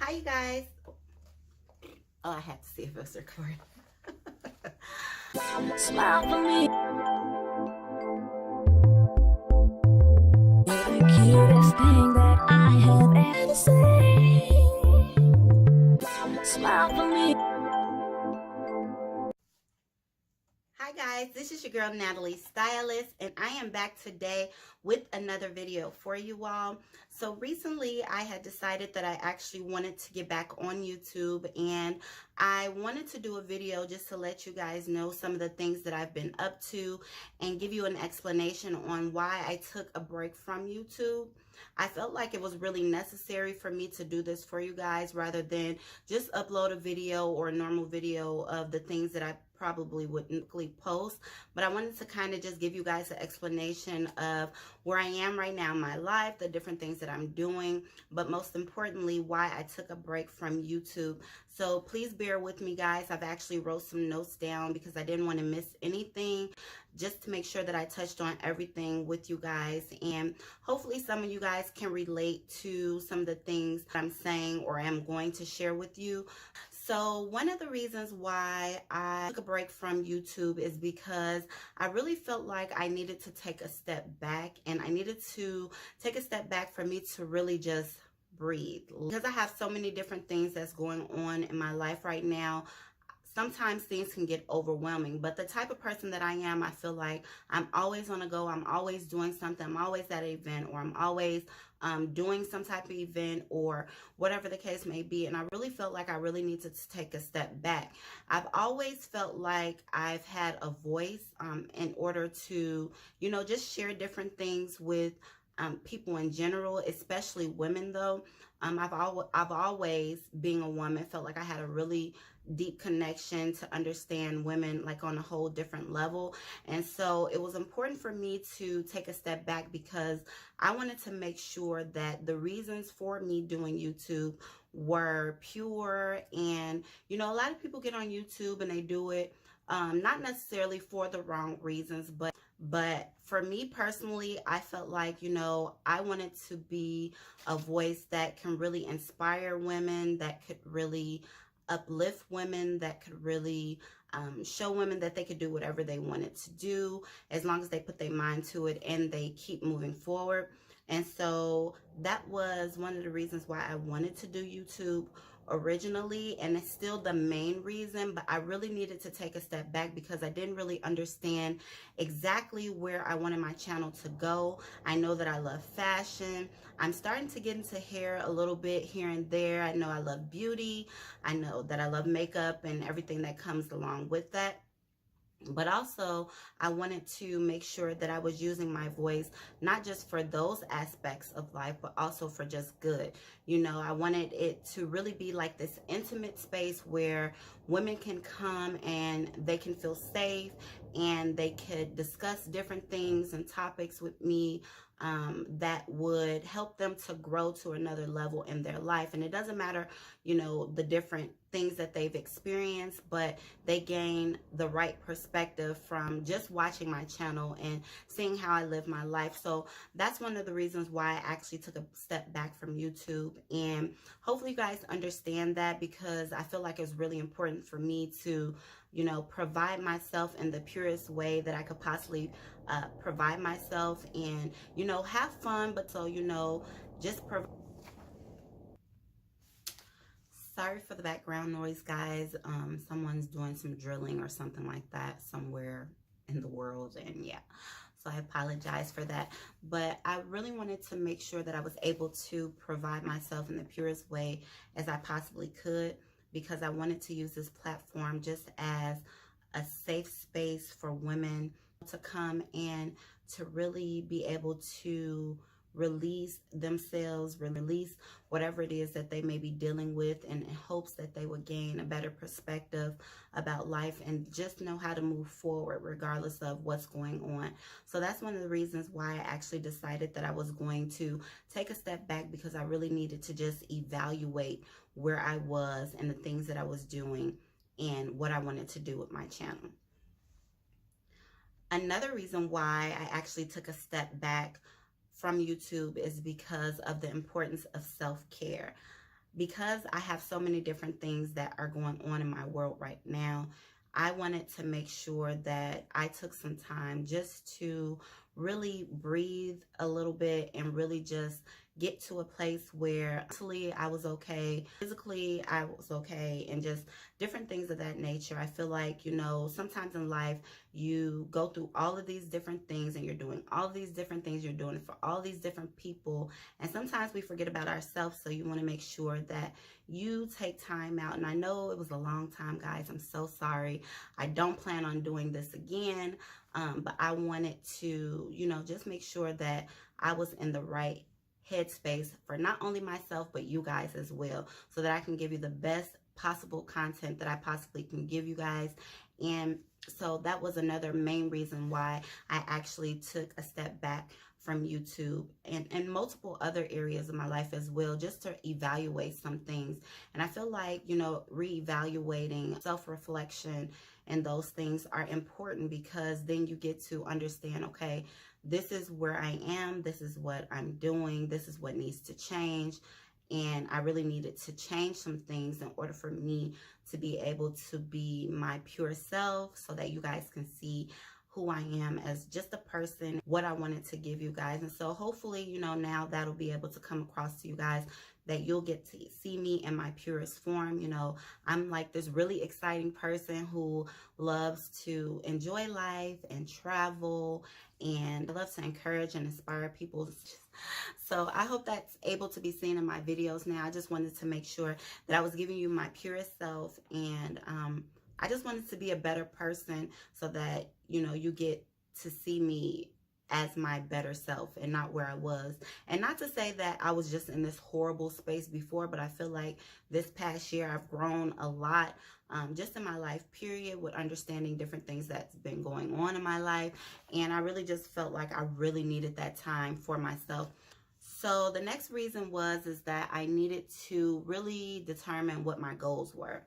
Hi, you guys. Oh, I had to see if it was recording. Smile for me. You're the cutest thing that I have ever seen. Smile for me. Hi guys, this is your girl Natalie Stylist, and I am back today with another video for you all. So recently I had decided that I actually wanted to get back on YouTube, and I wanted to do a video just to let you guys know some of the things that I've been up to and give you an explanation on why I took a break from YouTube. I felt like it was really necessary for me to do this for you guys rather than just upload a video or a normal video of the things that I probably wouldn't post. But I wanted to kind of just give you guys an explanation of where I am right now in my life, the different things that I'm doing, but most importantly, why I took a break from YouTube. So please bear with me, guys. I've actually wrote some notes down because I didn't want to miss anything, just to make sure that I touched on everything with you guys. And hopefully some of you guys can relate to some of the things I'm saying or am going to share with you. So one of the reasons why I took a break from YouTube is because I really felt like I needed to take a step back, and I needed to take a step back for me to really just breathe. Because I have so many different things that's going on in my life right now, sometimes things can get overwhelming. But the type of person that I am, I feel like I'm always on the go. I'm always doing something. I'm always at an event, or I'm always doing some type of event, or whatever the case may be. And I really felt like I really needed to take a step back. I've always felt like I've had a voice in order to, you know, just share different things with people in general, especially women though. I've always, being a woman, felt like I had a really deep connection to understand women like on a whole different level. And so it was important for me to take a step back because I wanted to make sure that the reasons for me doing YouTube were pure. And you know, a lot of people get on YouTube and they do it not necessarily for the wrong reasons, but for me personally, I felt like, you know, I wanted to be a voice that can really inspire women, that could really uplift women, that could really show women that they could do whatever they wanted to do as long as they put their mind to it and they keep moving forward. And so that was one of the reasons why I wanted to do YouTube originally, and it's still the main reason. But I really needed to take a step back because I didn't really understand exactly where I wanted my channel to go. I know that I love fashion. I'm starting to get into hair a little bit here and there. I know I love beauty. I know that I love makeup and everything that comes along with that. But also, I wanted to make sure that I was using my voice, not just for those aspects of life, but also for just good. You know, I wanted it to really be like this intimate space where women can come and they can feel safe and they could discuss different things and topics with me that would help them to grow to another level in their life. And it doesn't matter, you know, the different things that they've experienced, but they gain the right perspective from just watching my channel and seeing how I live my life. So that's one of the reasons why I actually took a step back from YouTube. And hopefully you guys understand that, because I feel like it's really important for me to, you know, provide myself in the purest way that I could possibly provide myself, and, you know, have fun, but so, you know, just provide. Sorry for the background noise, guys. Someone's doing some drilling or something like that somewhere in the world, and yeah, so I apologize for that. But I really wanted to make sure that I was able to provide myself in the purest way as I possibly could, because I wanted to use this platform just as a safe space for women to come and to really be able to release themselves, release whatever it is that they may be dealing with, in hopes that they would gain a better perspective about life and just know how to move forward regardless of what's going on. So that's one of the reasons why I actually decided that I was going to take a step back, because I really needed to just evaluate where I was and the things that I was doing and what I wanted to do with my channel. Another reason why I actually took a step back from YouTube is because of the importance of self-care. because I have so many different things that are going on in my world right now, I wanted to make sure that I took some time just to really breathe a little bit and really just get to a place where mentally I was okay, physically I was okay, and just different things of that nature. I feel like, you know, sometimes in life you go through all of these different things and you're doing all of these different things, you're doing it for all these different people, and sometimes we forget about ourselves. So you want to make sure that you take time out. And I know it was a long time, guys. I'm so sorry. I don't plan on doing this again, but I wanted to, you know, just make sure that I was in the right headspace for not only myself but you guys as well, so that I can give you the best possible content that I possibly can give you guys. And so that was another main reason why I actually took a step back from YouTube and multiple other areas of my life as well, just to evaluate some things. And I feel like, you know, reevaluating, self-reflection, and those things are important, because then you get to understand, okay, this is where I am, this is what I'm doing, this is what needs to change. And I really needed to change some things in order for me to be able to be my pure self, so that you guys can see who I am as just a person, what I wanted to give you guys. And so hopefully, you know, now that'll be able to come across to you guys, that you'll get to see me in my purest form. You know, I'm like this really exciting person who loves to enjoy life and travel, and I love to encourage and inspire people. So I hope that's able to be seen in my videos now. I just wanted to make sure that I was giving you my purest self, and I just wanted to be a better person, so that, you know, you get to see me as my better self and not where I was. And not to say that I was just in this horrible space before, but I feel like this past year I've grown a lot, just in my life, period, with understanding different things that's been going on in my life. And I really just felt like I really needed that time for myself. So the next reason is that I needed to really determine what my goals were.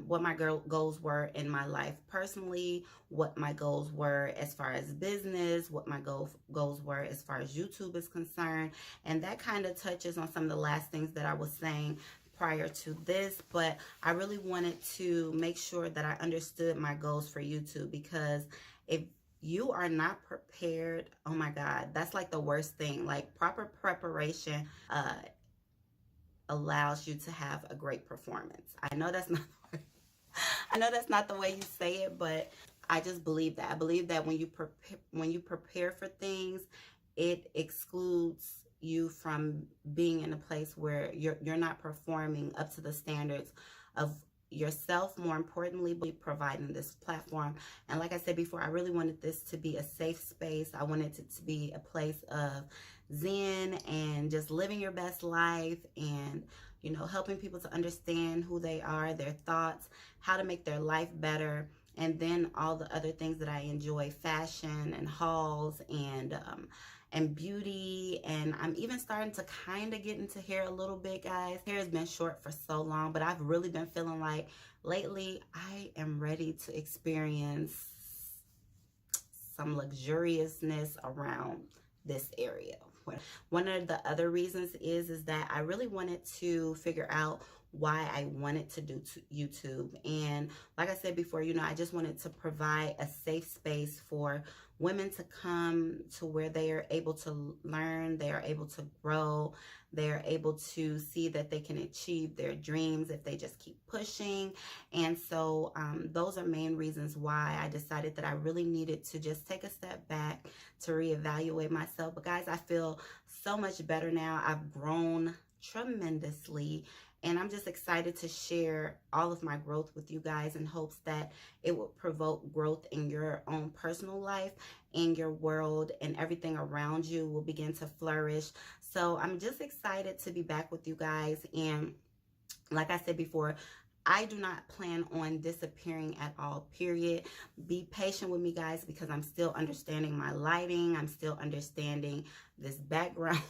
What my goals were in my life personally, what my goals were as far as business, what my goals were as far as YouTube is concerned. And that kind of touches on some of the last things that I was saying prior to this, but I really wanted to make sure that I understood my goals for YouTube, because if you are not prepared, oh my God, that's like the worst thing. Like, proper preparation allows you to have a great performance. I know that's not the way you say it, but I just believe that. I believe that when you prepare for things, it excludes you from being in a place where you're not performing up to the standards of yourself, more importantly, providing this platform. And like I said before, I really wanted this to be a safe space. I wanted it to be a place of zen and just living your best life, and, you know, helping people to understand who they are, their thoughts, how to make their life better, and then all the other things that I enjoy, fashion and hauls and beauty. And I'm even starting to kind of get into hair a little bit, guys. Hair has been short for so long, but I've really been feeling like lately I am ready to experience some luxuriousness around this area. One of the other reasons is that I really wanted to figure out why I wanted to do YouTube. And like I said before, you know, I just wanted to provide a safe space for women to come to where they are able to learn, they are able to grow, they are able to see that they can achieve their dreams if they just keep pushing. And so those are main reasons why I decided that I really needed to just take a step back to reevaluate myself. But guys, I feel so much better now. I've grown tremendously, and I'm just excited to share all of my growth with you guys in hopes that it will provoke growth in your own personal life, in your world, and everything around you will begin to flourish. So I'm just excited to be back with you guys. And like I said before, I do not plan on disappearing at all, period. Be patient with me, guys, because I'm still understanding my lighting. I'm still understanding this background.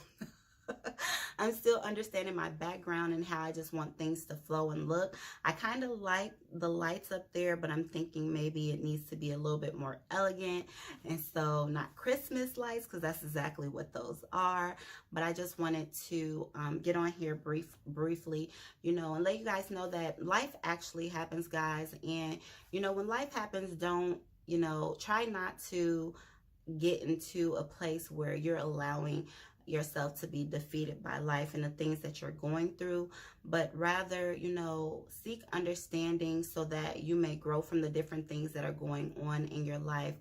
I'm still understanding my background and how I just want things to flow and look. I kind of like the lights up there, but I'm thinking maybe it needs to be a little bit more elegant. And so not Christmas lights, because that's exactly what those are. But I just wanted to get on here briefly, you know, and let you guys know that life actually happens, guys. And, you know, when life happens, don't, you know, try not to get into a place where you're allowing yourself to be defeated by life and the things that you're going through, but rather, you know, seek understanding so that you may grow from the different things that are going on in your life,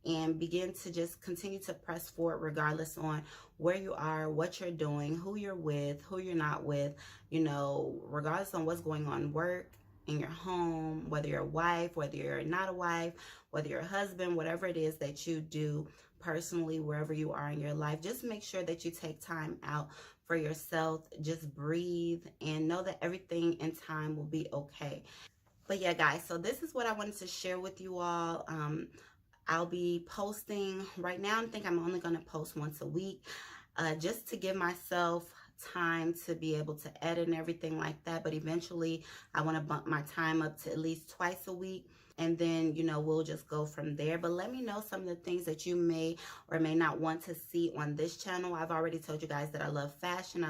and begin to just continue to press forward regardless on where you are, what you're doing, who you're with, who you're not with, you know, regardless on what's going on work, in your home, whether you're a wife, whether you're not a wife, whether you're a husband, whatever it is that you do personally, wherever you are in your life, just make sure that you take time out for yourself. Just breathe and know that everything in time will be okay. But yeah, guys, so this is what I wanted to share with you all. I'll be posting right now. I think I'm only going to post once a week, just to give myself time to be able to edit and everything like that. But eventually I want to bump my time up to at least twice a week, and then, you know, we'll just go from there. But let me know some of the things that you may or may not want to see on this channel. I've already told you guys that I love fashion.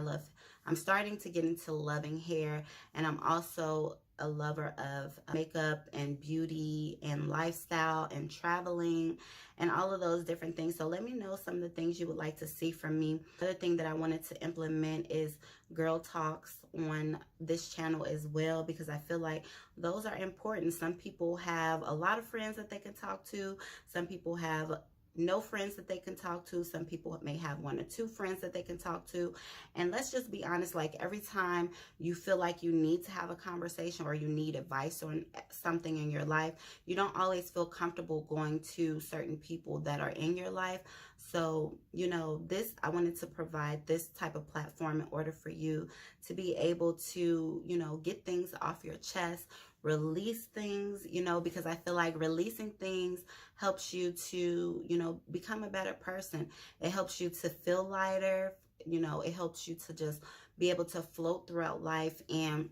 I'm starting to get into loving hair, and I'm also a lover of makeup and beauty and lifestyle and traveling and all of those different things. So let me know some of the things you would like to see from me. Another thing that I wanted to implement is girl talks on this channel as well, because I feel like those are important. Some people have a lot of friends that they can talk to. Some people have no friends that they can talk to. Some people may have 1 or 2 friends that they can talk to. And let's just be honest, like every time you feel like you need to have a conversation or you need advice on something in your life, you don't always feel comfortable going to certain people that are in your life. So, you know, I wanted to provide this type of platform in order for you to be able to, you know, get things off your chest, release things, you know, because I feel like releasing things helps you to, you know, become a better person. It helps you to feel lighter, you know, it helps you to just be able to float throughout life and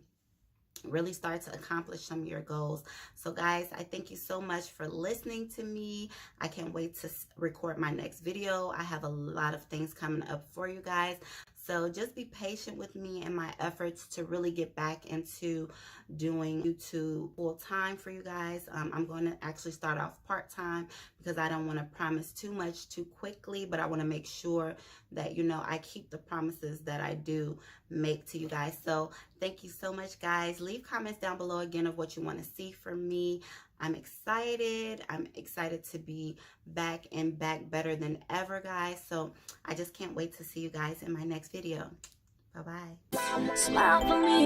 really start to accomplish some of your goals. So guys, I thank you so much for listening to me. I can't wait to record my next video. I have a lot of things coming up for you guys. So just be patient with me and my efforts to really get back into doing YouTube full time for you guys. I'm going to actually start off part-time because I don't want to promise too much too quickly, but I want to make sure that, you know, I keep the promises that I do make to you guys. So thank you so much, guys. Leave comments down below again of what you want to see from me. I'm excited. I'm excited to be back and back better than ever, guys. So I just can't wait to see you guys in my next video. Bye-bye. Smile for me.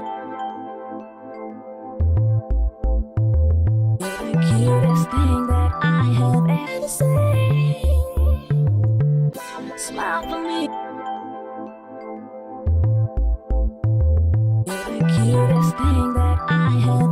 You're the cutest thing that I have ever seen. Smile for me. You're the cutest thing that I have